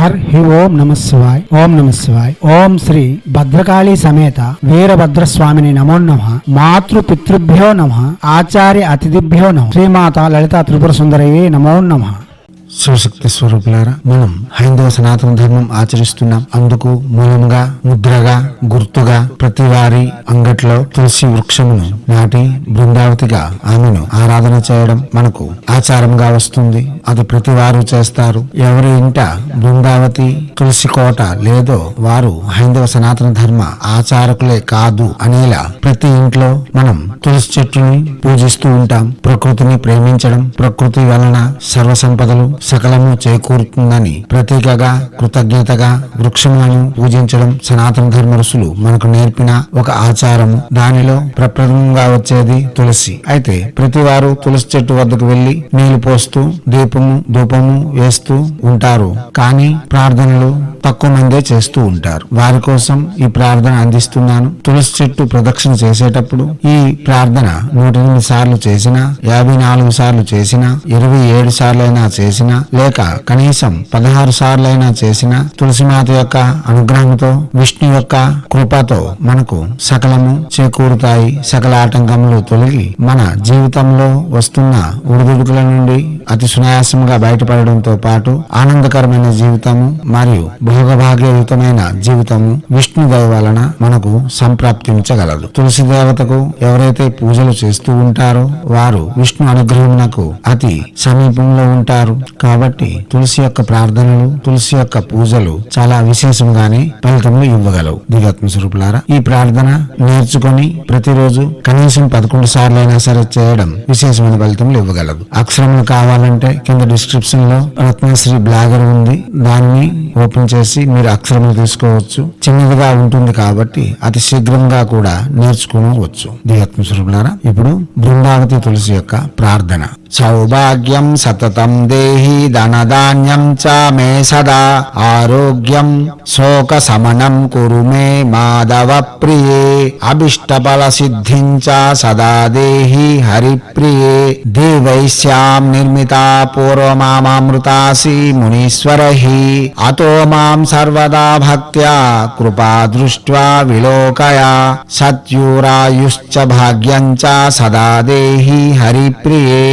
హి ఓం నమ శివాయ్. ఓం నమ శివాయ్. ఓం శ్రీ భద్రకాళీ సమేత వీరభద్రస్వామిని నమో నమః. మాతృ పితృభ్యో నమః. ఆచార్య అతిథిభ్యో నమః. శ్రీమాత లలితా త్రిపుర సుందరయే నమో నమః. శివశక్తి స్వరూపులారా, మనం హైందవ సనాతన ధర్మం ఆచరిస్తున్నాం. అందుకు మూలంగా, ముద్రగా, గుర్తుగా ప్రతి వారి అంగట్లో తులసి వృక్షమును నాటి బృందావతిగా ఆమెను ఆరాధన చేయడం మనకు ఆచారంగా వస్తుంది. అది ప్రతి వారు చేస్తారు. ఎవరి ఇంట బృందావతి తులసి కోట లేదో వారు హైందవ సనాతన ధర్మ ఆచారకులే కాదు అనేలా ప్రతి ఇంట్లో మనం తులసి చెట్టుని పూజిస్తూ ఉంటాం. ప్రకృతిని ప్రేమించడం, ప్రకృతి వలన సర్వ సంపదలు సకలము చేకూరుతుందని ప్రతీకగా, కృతజ్ఞతగా వృక్షములను పూజించడం సనాతన ధర్మ ఋషులు మనకు నేర్పిన ఒక ఆచారము. దానిలో ప్రప్రథమంగా వచ్చేది తులసి. అయితే ప్రతి వారు తులసి చెట్టు వద్దకు వెళ్లి నీళ్లు పోస్తూ దీపము ధూపము వేస్తూ ఉంటారు. కానీ ప్రార్థనలు తక్కువ మందే చేస్తూ ఉంటారు. వారి కోసం ఈ ప్రార్థన అందిస్తున్నాను. తులసి చెట్టు ప్రదక్షిణ చేసేటప్పుడు ఈ ప్రార్థన 108 సార్లు చేసినా, 54 సార్లు చేసినా, 27 సార్లైనా చేసినా, లేక కనీసం 16 సార్లైనా చేసినా తులసిమాత యొక్క అనుగ్రహంతో, విష్ణు యొక్క కృపతో మనకు సకలము చేకూరుతాయి. సకల ఆటంకములు తొలగి మన జీవితంలో వస్తున్న ఉడుదుడుకుల నుండి అతి సునాయాసంగా బయటపడడంతో పాటు ఆనందకరమైన జీవితము మరియు భోగభాగ్యయుతమైన జీవితము విష్ణు దయ వలన మనకు సంప్రాప్తించగలదు. తులసి దేవతకు ఎవరైతే పూజలు చేస్తూ ఉంటారో వారు విష్ణు అనుగ్రహమునకు అతి సమీపంలో ఉంటారు. కాబట్టి తులసి యొక్క ప్రార్థనలు, తులసి యొక్క పూజలు చాలా విశేషంగానే ఫలితములు ఇవ్వగలవు. దివ్యాత్మ స్వరూపులారా, ఈ ప్రార్థన నేర్చుకొని ప్రతిరోజు కనీసం 11 సార్లైనా సరే చేయడం విశేషమైన ఫలితములు ఇవ్వగలదు. అక్షరములు కావాలంటే కింద డిస్క్రిప్షన్ లో రత్నశ్రీ బ్లాగర్ ఉంది. దాన్ని ఓపెన్ చేసి మీరు అక్షరములు తీసుకోవచ్చు. చిన్నదిగా ఉంటుంది కాబట్టి అతి శీఘ్రంగా కూడా నేర్చుకోవచ్చు. దివ్యాత్మ స్వరూపులారా, ఇప్పుడు బృందావతి తులసి యొక్క ప్రార్థన. సౌభాగ్యం సతతం దేహి ధనధాన్యం చ మే సదా ఆరోగ్యం శోక సమనం కురు మే మాధవ ప్రియే అభిష్టఫల సిద్ధిం చ సదా దేహి హరిప్రియే దేవైశ్యాం నిర్మితా పూర్వమామృతాసి మునీశ్వరహి అతో మాం సర్వదా భక్త్యా కృపా దృష్ట్వా విలోకయా సత్యూరాయుశ్చ భాగ్యం చ సదా దేహి హరిప్రియే.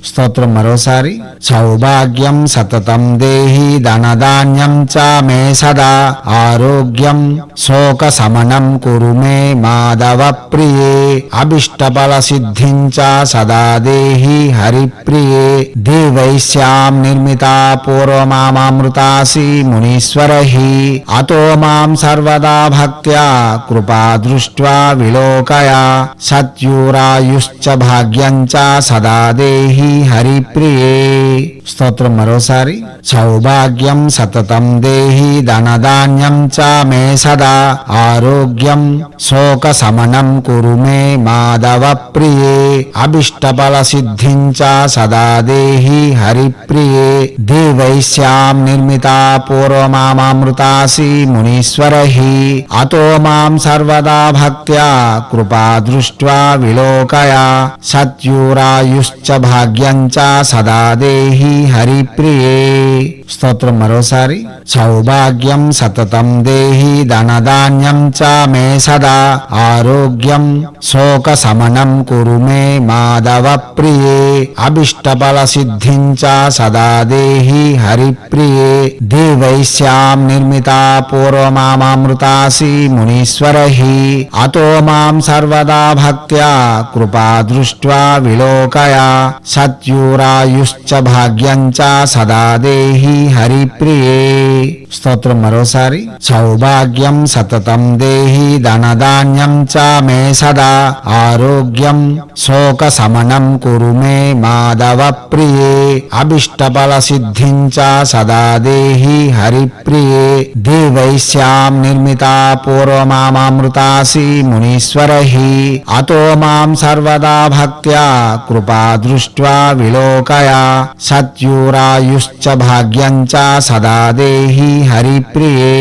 స్తోత్రం మరోసారి. సౌభాగ్యం సతతం దేహి ధనధాన్యం చ మే సదా ఆరోగ్యం శోక సమనం కురు మే మాధవ ప్రియే అభిష్టఫల సిద్ధిం చ సదా దేహి హరిప్రియే దేవైశ్యాం నిర్మితా పూర్వమామృతాసి మునీశ్వరహి అతో మాం సర్వదా భక్త్యా కృపా దృష్ట్వా విలోకయా సత్యూరాయుశ్చ భాగ్యం చ సదా దేహి హరిప్రియే. స్తోత్రం మరోసారి. సౌభాగ్యం సతతం దేహి ధనధాన్యం చ మే సదా ఆరోగ్యం శోక సమనం కురు మే మాధవ ప్రియే అభిష్టఫల సిద్ధిం చ సదా దేహి హరిప్రియే దేవైశ్యాం నిర్మితా పూర్వమామృతాసి మునీశ్వరహి అతో మాం సర్వదా భక్త్యా కృపా దృష్ట్వా విలోకయా సత్యూరాయుశ్చ భాగ్యం చ సదా దేహి హరిప్రియే. స్తోత్రం మరోసారి. సౌభాగ్యం సతతం దేహి ధనధాన్యం చ మే సదా ఆరోగ్యం శోక సమనం కురు మే మాధవ ప్రియే అభిష్టఫల సిద్ధిం చ సదా దేహి హరిప్రియే దేవైశ్యాం నిర్మితా పూర్వమామృతాసి మునీశ్వరహి అతో మాం సర్వదా భక్త్యా కృపా దృష్ట్వా విలోకయా సత్యూరాయుశ్చ భాగ్యం చ సదా దేహి హరిప్రియే. స్తోత్రం మరోసారి. సౌభాగ్యం సతతం దేహి ధనధాన్యం చ మే సదా ఆరోగ్యం శోక సమనం కురు మే మాధవ ప్రియే అభిష్టఫల సిద్ధిం చ సదా దేహి హరిప్రియే దేవైశ్యాం నిర్మితా పూర్వమామృతాసి మునీశ్వరహి అతో మాం సర్వదా భక్త్యా కృపా దృష్ట్వా విలోకయా సత్యూరాయుశ్చ భాగ్యం భాగ్యం చ సదా దేహి హరిప్రియే.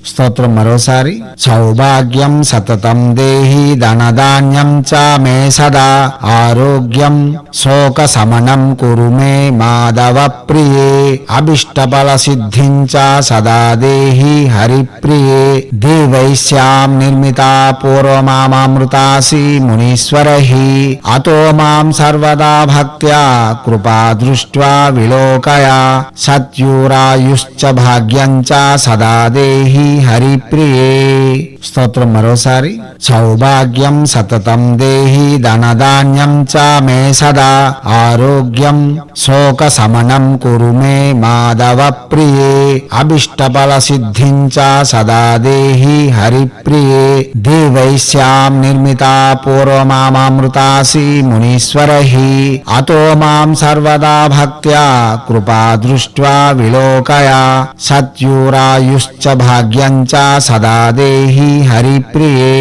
స్తోత్రం మరోసారి. సౌభాగ్యం సతతం దేహి ధనధాన్యం చ మే సదా ఆరోగ్యం శోక సమనం కురు మే మాధవ ప్రియే. అభిష్టఫల సిద్ధిం చ సదా దేహి హరిప్రియే. దేవైశ్యాం నిర్మితా పూర్వమామృతాసి మునీశ్వరహి. అతో మాం సర్వదా భక్త్యా కృపా దృష్ట్వా విలోకయా. సత్యూరాయుశ్చ భాగ్యం చ సదా దేహి హరిప్రియే. స్తోత్రం మరోసారి. సౌభాగ్యం సతతం దేహి ధనధాన్యం చ మే సదా ఆరోగ్యం శోక సమనం కురు మే మాధవ ప్రియే. అభిష్టఫల సిద్ధిం చ సదా దేహి హరిప్రియే. దేవైశ్యాం నిర్మితా పూర్వమామృతాసి మునీశ్వరహి. అతో మాం సర్వదా భక్త్యా కృపా దృష్ట్వా విలోకయా. సత్యూరాయుశ్చ భాగ్యం చ సదా దేహి హరిప్రియే.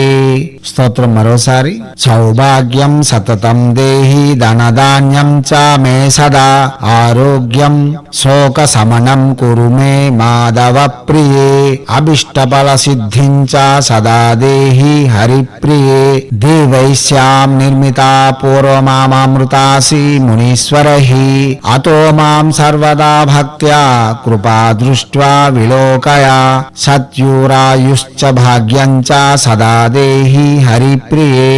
స్తోత్రం మరోసారి. సౌభాగ్యం సతతం దేహి ధనధాన్యం చ మే సదా ఆరోగ్యం శోక సమనం కురు మే మాధవ ప్రియే. అభిష్టఫల సిద్ధిం చ సదా దేహి హరిప్రియే. దేవైశ్యాం నిర్మితా పూర్వమామృతాసి మునీశ్వరహి. అతో మాం సర్వదా భక్త్యా కృపా దృష్ట్వా విలోకయా. సత్యూరాయుశ్చ భాగ్యం చ సదా దేహి హరిప్రియే.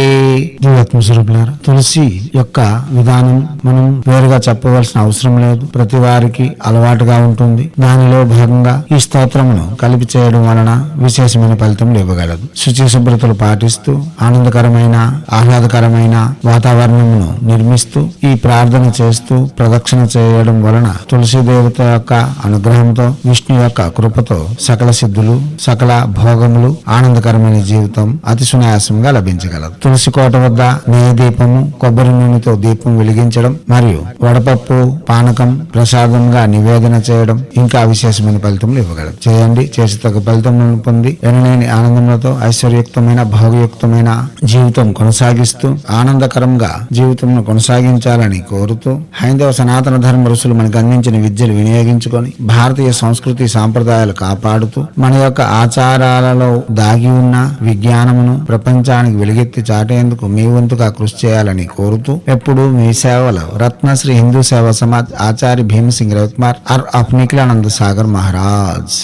జీవాత్మ స్వరూపులారా, తులసి యొక్క విధానం మనం వేరుగా చెప్పవలసిన అవసరం లేదు. ప్రతి వారికి అలవాటుగా ఉంటుంది. దానిలో భాగంగా ఈ స్తోత్రమును కలిపి చేయడం వలన విశేషమైన ఫలితం ఇవ్వగలదు. శుచి శుభ్రతలు పాటిస్తూ ఆనందకరమైన ఆహ్లాదకరమైన వాతావరణమును నిర్మిస్తూ ఈ ప్రార్థన చేస్తూ ప్రదక్షిణ చేయడం వలన తులసి దేవత యొక్క అనుగ్రహంతో విష్ణు యొక్క కృపతో సకల సిద్ధులు సకల భోగములు ఆనందకరమైన జీవితం అతి సునాయాసంగా లభించగలదు. తులసి కోట వద్ద నెయ్యి దీపము కొబ్బరి నూనెతో దీపం వెలిగించడం మరియు వడపప్పు పానకం ప్రసాదంగా నివేదన చేయడం ఇంకా విశేషమైన ఫలితములు ఇవ్వగలదు. చేయండి, చేసి తగ్గ ఫలితం పొంది ఎనలేని ఆనందములతో ఐశ్వర్యయుక్తమైన భావయుక్తమైన జీవితం కొనసాగిస్తూ ఆనందకరంగా జీవితంను కొనసాగించాలని కోరుతూ హైందవ సనాతన ధర్మ ఋషులు మనకు అందించిన విద్యలు వినియోగించుకొని భారతీయ సంస్కృతి సాంప్రదాయాలు కాపాడుతూ మన యొక్క ఆచారాలలో దాగి ఉన్న విజ్ఞానమును ప్రపంచానికి వెలుగెత్తి చాటేందుకు మీ వంతుగా కృషి చేయాలని కోరుతూ ఎప్పుడు మీ సేవలో రత్నశ్రీ హిందూ సేవా సమాజ్ ఆచార్య భీమసింగ్ రవికుమార్ ఆఫ్ నిఖిలానంద సాగర్ మహారాజ్.